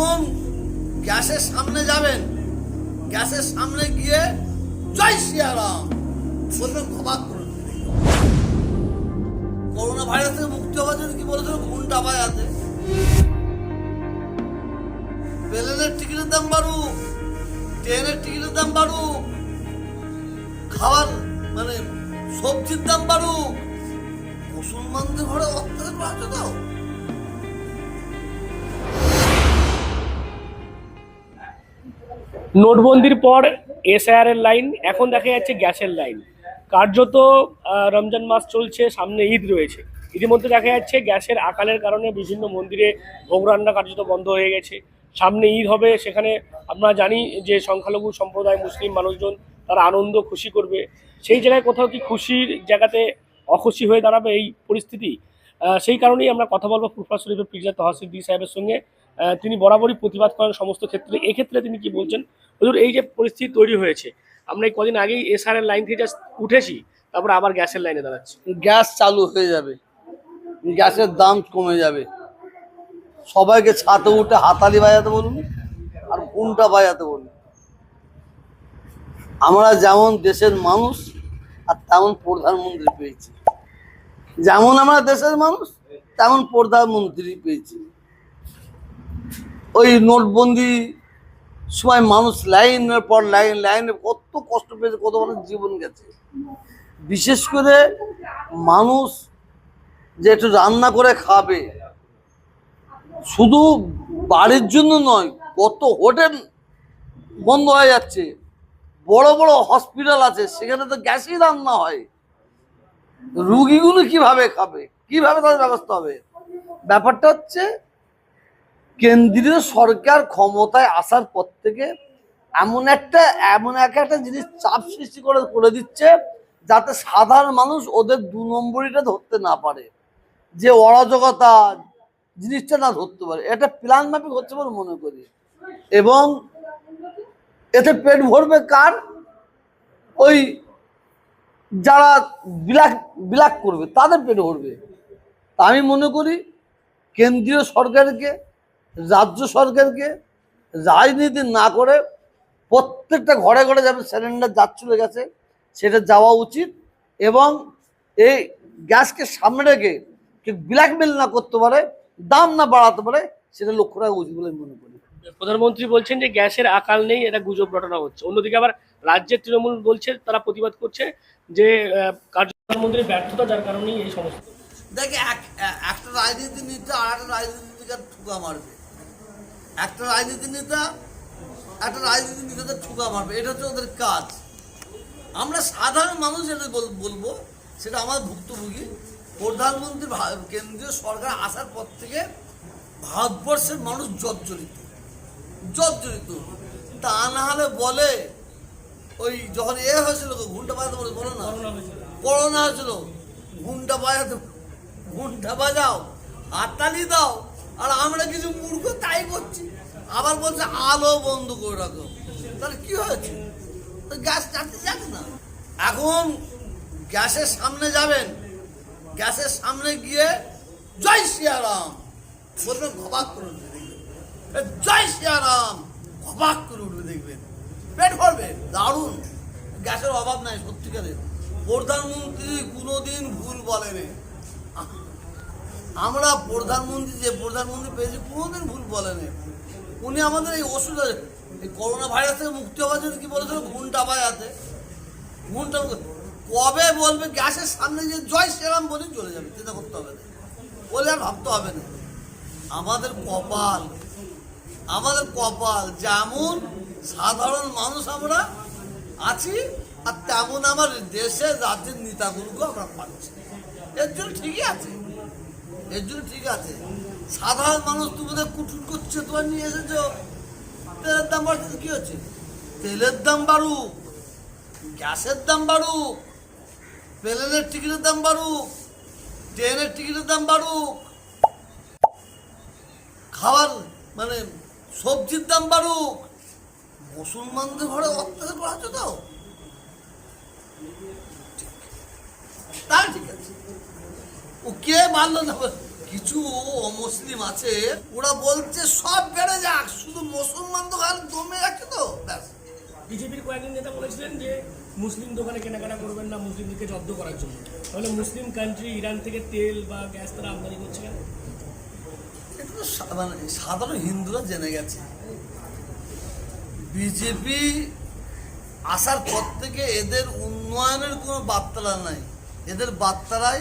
এখন গ্যাসের সামনে যাবেন, গ্যাসের সামনে গিয়ে জয় শ্রীরাম বলবেন, অবাক করুন। করোনা ভাইরাস থেকে মুক্তি হওয়ার জন্য কি বলেছিল? ঘুমটা বাজাতে। প্লেনের টিকিটের দাম বাড়ুক, ট্রেনের টিকিটের দাম বাড়ুক, খাবার মানে সবজির দাম বাড়ুক, মুসলমানদের ঘরে অত্যাচার করা হচ্ছে তো। নোটবন্দির পর এসআইআর এর লাইন, এখন দেখা যাচ্ছে গ্যাসের লাইন। কার্যত রমজান মাস চলছে, সামনে ঈদ রয়েছে। ইতিমধ্যে দেখা যাচ্ছে গ্যাসের আকালের কারণে বিভিন্ন মন্দিরে ভোগ রান্না কার্যত বন্ধ হয়ে গেছে। সামনে ঈদ হবে, সেখানে আমরা জানি যে সংখ্যালঘু সম্প্রদায় মুসলিম মানুষজন তারা আনন্দ খুশি করবে। সেই জায়গায় কোথাও কি খুশির জায়গাতে অখুশি হয়ে দাঁড়াবে এই পরিস্থিতি? সেই কারণেই আমরা কথা বলবো ফুরফুরা শরীফের পীরজাদা তহসিলদ্দি সাহেবের সঙ্গে। তিনি বরাবরই প্রতিবাদ করেন সমস্ত ক্ষেত্রে। এক্ষেত্রে তিনি কি বলছেন? হুজুর, এই যে পরিস্থিতি তৈরি হয়েছে, আমরা এই কদিন আগেই এসআর এর লাইন থেকে জাস্ট উঠেছি, তারপর আবার গ্যাসের লাইনে দাঁড়াচ্ছি। গ্যাস চালু হয়ে যাবে, গ্যাসের দাম কমে যাবে, সবাইকে ছাতে উঠে হাতালি বাজাতে বলুন আর ঘুমটা বাজাতে বলুন। আমরা যেমন দেশের মানুষ আর তেমন প্রধানমন্ত্রী পেয়েছি, যেমন আমরা দেশের মানুষ তেমন প্রধানমন্ত্রী পেয়েছি। ওই নোটবন্দি সময় মানুষ লাইনের পর লাইনে কত কষ্ট পেয়েছে, কত মানুষ জীবন গেছে। বিশেষ করে মানুষ যে একটু রান্না করে খাবে, শুধু বাড়ির জন্য নয়, কত হোটেল বন্ধ হয়ে যাচ্ছে, বড় বড় হসপিটাল আছে, সেখানে তো গ্যাসই রান্না হয়। রুগীগুলো কিভাবে খাবে, কিভাবে তাদের ব্যবস্থা হবে? ব্যাপারটা হচ্ছে কেন্দ্রীয় সরকার ক্ষমতায় আসার পর থেকে এমন একটা জিনিস চাপ সৃষ্টি করে দিচ্ছে, যাতে সাধারণ মানুষ ওদের 2 নম্বরিটা ধরতে না পারে, যে অরাজকতা জিনিসটা না ধরতে পারে। এটা প্ল্যান মাফিক হচ্ছে বলে মনে করি। এবং এতে পেট ভরবে কার? ওই যারা বিলাক করবে তাদের পেট ভরবে। তা আমি মনে করি কেন্দ্রীয় সরকারকে, রাজ্য সরকারকে রাজনীতি না করে প্রত্যেকটা ঘরে ঘরে যাবে সিলিন্ডার যাচ্ছিল গেছে, সেটা যাওয়া উচিত। এবং এই গ্যাসকে সামনে রেখে কেউ ব্ল্যাকমেল না করতে পারে, দাম না বাড়াতে পারে, সেটা লক্ষ্য রাখা উচিত বলে মনে করি। প্রধানমন্ত্রী বলছেন যে গ্যাসের আকাল নেই, এটা গুজব রটানো হচ্ছে। অন্যদিকে আবার রাজ্যের তৃণমূল বলছে, তারা প্রতিবাদ করছে যে প্রধানমন্ত্রীর ব্যর্থতা, যার কারণেই এই সমস্যা। দেখে একটা রাজনীতি নেতা আর একটা রাজনীতিকে ঠুকা মারবে, একটা রাজনীতি নেতা একটা রাজনীতি নেতাদের ঠুকা মারবে, এটা হচ্ছে ওদের কাজ। আমরা সাধারণ মানুষ যেটা বলবো, সেটা আমাদের ভুক্তভোগী। প্রধানমন্ত্রী কেন্দ্রীয় সরকার আসার পর থেকে ভারতবর্ষের মানুষ জর্জরিত। তা না হলে বলে ওই যখন হয়েছিল ঘুমটা বাজাতে বলো না, করোনা হয়েছিল, ঘুমটা বাজাও, হাততালি দাও, আর আমরা কিছু মূর্খ তাই করছি। আবার বলছে আলো বন্ধ করে রাখো, তাহলে কি হয়েছে? গ্যাস চাটতে যাবে না। এখন গ্যাসের সামনে যাবেন, গ্যাসের সামনে গিয়ে জয় শ্রীরাম বলবেন, অবাক করে উঠবে দেখবেন। জয় শ্রীরাম অবাক করে উঠবে দেখবেন, পেট ভরবে। দারুণ, গ্যাসের অভাব নাই সত্যিকারের। প্রধানমন্ত্রী কোনোদিন ভুল বলেনি। আমরা প্রধানমন্ত্রী পেয়েছি, কোনোদিন ভুল বলেনি। উনি আমাদের এই ওষুধ, এই করোনা ভাইরাস থেকে মুক্তি হওয়ার জন্য কি বলেছিল? ঘুমটা বাজাতে। কবে বলবে? গ্যাসের সামনে যে জয় শ্রীরাম বলে চলে যাবে, চিন্তা করতে হবে না, বলে আর ভাবতে হবে না। আমাদের কপাল যেমন সাধারণ মানুষ আমরা আছি, আর তেমন আমার দেশের রাজ্যের নেতাগুলোকে আমরা পাচ্ছি। এর জন্য ঠিক আছে। সাধারণ মানুষ তোমাদের কুটুর করছে, তোমার নিয়ে এসেছ, তেলের দাম বাড়ছে, কি হচ্ছে? তেলের দাম বাড়ুক, গ্যাসের দাম বাড়ুক, প্লেনের টিকিটের দাম বাড়ুক, ট্রেনের টিকিটের দাম বাড়ুক, খাবার মানে সবজির দাম বাড়ুক, মুসলমানদের ঘরে অত্যাচার করা হচ্ছে তো। তাই ঠিক আছে, ও কে মানলো না? কিছু অমুসলিম আছে, ওরা বলছে সব বেড়ে যাক, কয়েকজন নেতা বলেছিলেন যে মুসলিম দোকানে কেনাকাটা করবেন না, মুসলিমদেরকে জব্দ করার জন্য। তাহলে মুসলিম কান্ট্রি ইরান থেকে তেল বা গ্যাস তারা আমদানি করছে কেন? এটা তো মানে সাধারণ হিন্দুরা জেনে গেছে। বিজেপি আসার পর থেকে এদের উন্নয়নের কোনো বার্তারা নাই। এদের বার্তারাই,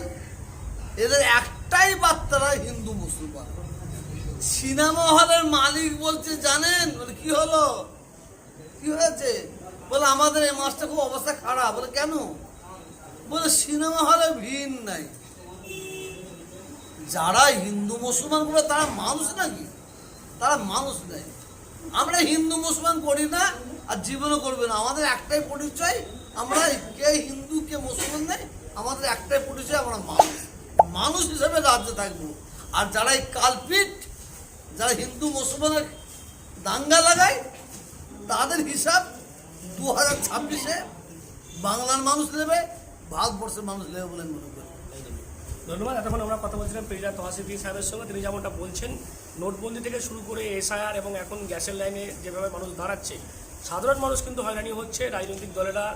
এদের একটাই বার্তারাই হিন্দু মুসলমান। সিনেমা হলের মালিক বলছে জানেন, বলে কি হলো, কি হয়েছে, বলে আমাদের এই মাসটা খুব অবস্থা খারাপ। বলে কেন? বলে সিনেমা হলে ভিড় নাই। যারা হিন্দু মুসলমান গুলো তারা মানুষ নাকি? তারা মানুষ নেই। আমরা হিন্দু মুসলমান করি না, আর জীবনও করবে না। আমাদের একটাই পরিচয়, আমরা কে হিন্দু কে মুসলমান নেই, আমাদের একটাই পরিচয়, আমরা মানুষ। মানুষ হিসেবে রাজ্যে থাকবো। আর যারা এই কালপিট, যারা হিন্দু মুসলমানের দাঙ্গা লাগায়, তাদের হিসাব 2026-এ বাংলার মানুষ নেবে, ভারতবর্ষের মানুষ নেবে বলে মনে করি। ধন্যবাদ। এতক্ষণ আমরা কথা বলছিলাম পেরিয়া তহাসিফি সাহেবের সঙ্গে। তিনি যেমনটা বলছেন, নোটবন্দি থেকে শুরু করে এসআইআর এবং এখন গ্যাসের লাইনে যেভাবে মানুষ দাঁড়াচ্ছে, সাধারণ মানুষ কিন্তু হয়রানি হচ্ছে। রাজনৈতিক দলেরা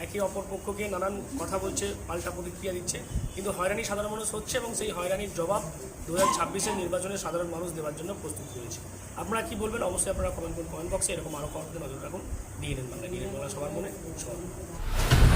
একে অপর পক্ষকে নানান কথা বলছে, পাল্টা প্রতিক্রিয়া দিচ্ছে, কিন্তু হয়রানি সাধারণ মানুষ হচ্ছে এবং সেই হয়রানির জবাব 2026-এর নির্বাচনে সাধারণ মানুষ দেওয়ার জন্য প্রস্তুত রয়েছে। আপনারা কি বলবেন অবশ্যই আপনারা কমেন্ট বক্সে। এরকম আরও খবর নজর রাখুন। ডিএনএন বাংলা, ডিএনএন বাংলা সবার মনে সবার।